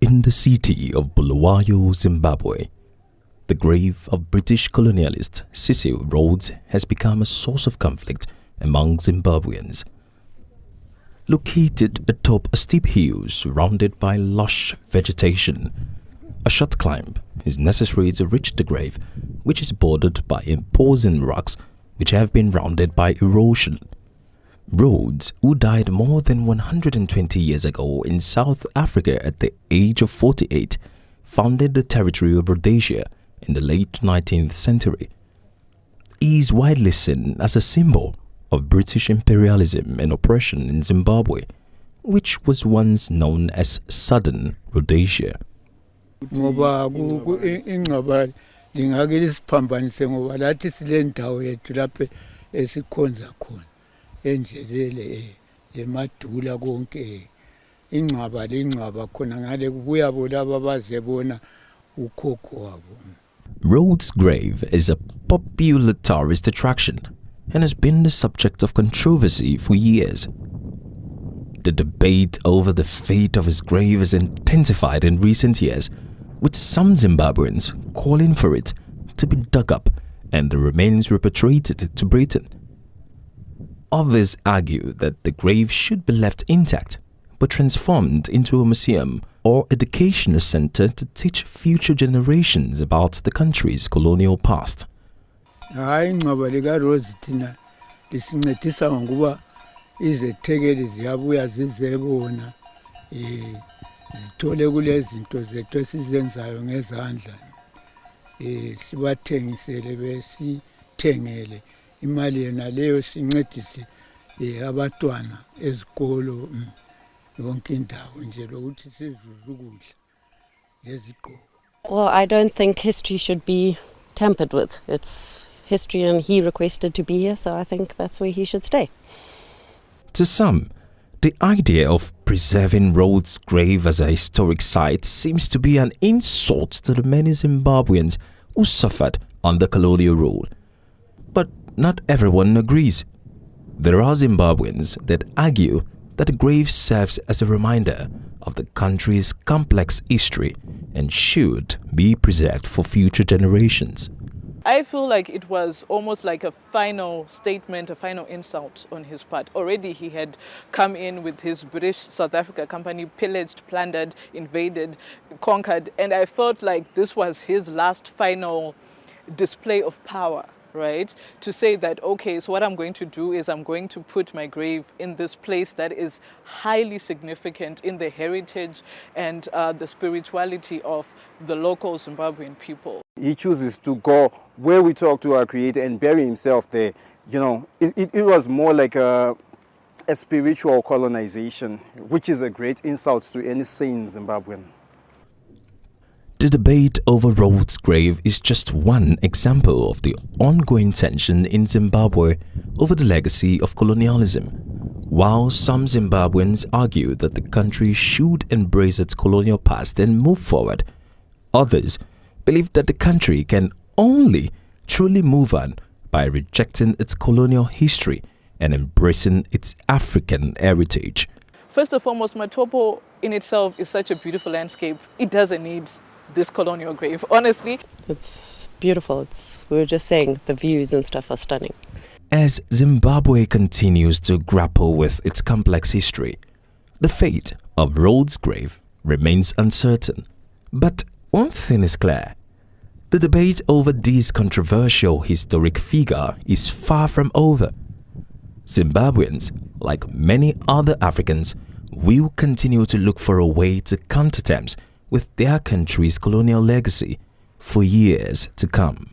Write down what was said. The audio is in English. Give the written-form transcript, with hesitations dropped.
In the city of Bulawayo, Zimbabwe, the grave of British colonialist Cecil Rhodes has become a source of conflict among Zimbabweans. Located atop a steep hill surrounded by lush vegetation, a short climb is necessary to reach the grave, which is bordered by imposing rocks which have been rounded by erosion. Rhodes, who died more than 120 years ago in South Africa at the age of 48, founded the territory of Rhodesia in the late 19th century. He is widely seen as a symbol of British imperialism and oppression in Zimbabwe, which was once known as Southern Rhodesia. Enjelele lemadula konke ingcwaba lengcwaba khona ngale kubuya bona babazebona ukhokho wabo. Rhodes' grave is a popular tourist attraction and has been the subject of controversy for years. The debate over the fate of his grave has intensified in recent years, with some Zimbabweans calling for it to be dug up and the remains repatriated to Britain. Others argue that the grave should be left intact but transformed into a museum or educational center to teach future generations about the country's colonial past. Ingcwaba lika Rhodes thina lisincedisa ngokuba izethekeli ziyabuya zizebona zithole kule zinto zethu esizenzayo ngezandla sibathengisele besithengele imali yona leyo sincedise abantwana ezikolo yonke indawo nje lokuthi sizuze ukudla lezigqoko. Well, I don't think history should be tampered with. It's history and he requested to be here, so I think that's where he should stay. To some, the idea of preserving Rhodes' grave as a historic site seems to be an insult to the many Zimbabweans who suffered under colonial rule. But not everyone agrees. There are Zimbabweans that argue that the grave serves as a reminder of the country's complex history and should be preserved for future generations. I feel like it was almost like a final statement, a final insult on his part. Already he had come in with his British South Africa company, pillaged, plundered, invaded, conquered, and I felt like this was his last final display of power. Right? To say that, okay, so what I'm going to do is I'm going to put my grave in this place that is highly significant in the heritage and the spirituality of the local Zimbabwean people. He chooses to go where we talk to our Creator and bury himself there. You know, it was more like a spiritual colonization, which is a great insult to any sane Zimbabwean. The debate over Rhodes' grave is just one example of the ongoing tension in Zimbabwe over the legacy of colonialism. While some Zimbabweans argue that the country should embrace its colonial past and move forward, others believe that the country can only truly move on by rejecting its colonial history and embracing its African heritage. First and foremost, Matopo in itself is such a beautiful landscape. It doesn't need this colonial grave, honestly. It's beautiful. We were just saying, the views and stuff are stunning. As Zimbabwe continues to grapple with its complex history, the fate of Rhodes' grave remains uncertain. But one thing is clear: the debate over this controversial historic figure is far from over. Zimbabweans, like many other Africans, will continue to look for a way to come to terms with their country's colonial legacy for years to come.